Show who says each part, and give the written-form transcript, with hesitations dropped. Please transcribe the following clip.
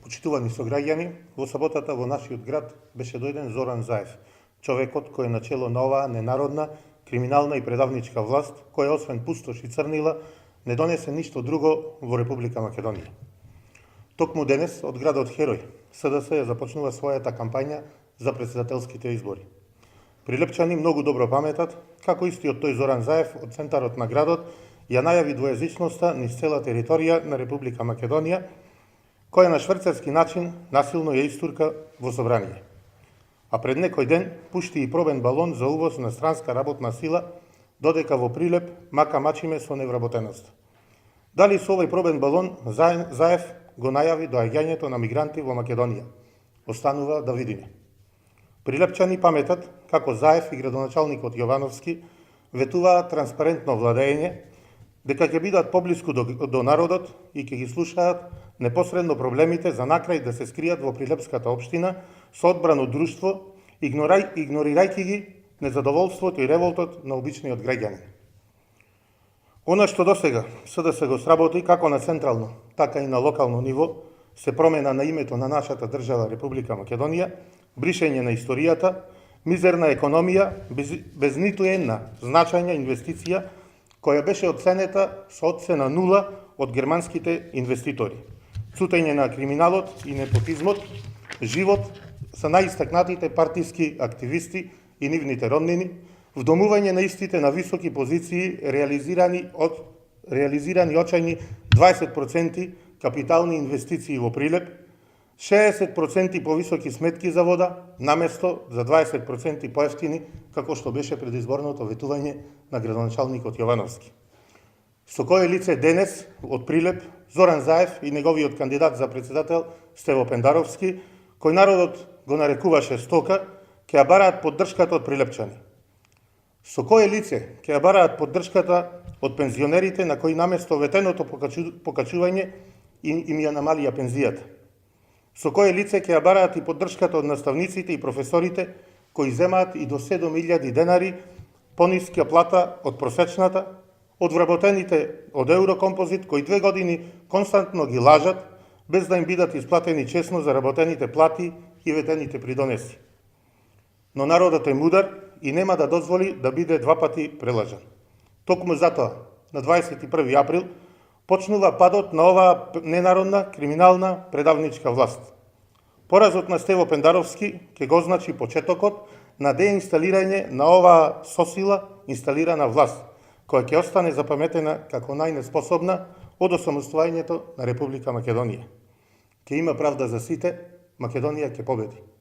Speaker 1: Почитувани сограѓани, во саботата во нашиот град беше дојден Зоран Заев, човекот кој е начело на оваа ненародна, криминална и предавничка власт, која освен пустош и црнила, не донесе ништо друго во Република Македонија. Токму денес, од градот Херој, СДС ја започнува својата кампања за претседателските избори. Прилепчани многу добро паметат како истиот тој Зоран Заев од центарот на градот ја најави двоезичноста низ цела територија на Република Македонија, која на шврцарски начин насилно ја истурка во собрание. А пред некој ден пушти и пробен балон за увоз на странска работна сила, додека во Прилеп мака мачиме со невработеност. Дали со овој пробен балон Заев го најави доаѓањето на мигранти во Македонија? Останува да видиме. Прилепчани паметат како Заев и градоначалникот Јовановски ветуваат транспарентно владење, дека ќе бидат поблиску до народот и ќе ги слушаат непосредно проблемите за накрај да се скријат во Прилепската општина со одбрано друштво, игнорирајќи ги незадоволството и револтот на обичниот граѓанин. Она што досега СДС го сработи како на централно, така и на локално ниво, се промена на името на нашата држава Република Македонија, бришење на историјата, мизерна економија, без ниту една значајна инвестиција, која беше оценета со оцена 0 од германските инвеститори. Цутење на криминалот и непотизмот, живот со најистакнатите партиски активисти и нивните роднини, вдомување на истите на високи позиции, реализирани очајни 20% капитални инвестиции во Прилеп, 60% повисоки сметки за вода, наместо за 20% поевтини, како што беше предизборното ветување на градоначалникот Јовановски. Со кое лице денес од Прилеп Зоран Заев и неговиот кандидат за председател Стево Пендаровски, кој народот го нарекуваше стока, ќе ја бараат поддршката од прилепчани. Со кое лице ќе ја бараат поддршката од пензионерите на кои наместо ветеното покачување им ја намалија пензијата? Со кое лице ќе ја бараат и поддршката од наставниците и професорите кои земаат и до 7.000 денари пониска плата од просечната, од вработените од Еврокомпозит кои 2 години константно ги лажат без да им бидат исплатени честно заработените плати и ветените придонеси. Но народот е мудар и нема да дозволи да биде 2 пати прелажан. Токму затоа, на 21 април, почнува падот на оваа ненародна, криминална, предавничка власт. Поразот на Стево Пендаровски ќе го значи почетокот на деинсталирање на оваа сосила инсталирана власт, која ќе остане запаметена како најнеспособна од осамостојањето на Република Македонија. Ќе има правда за сите, Македонија ќе победи.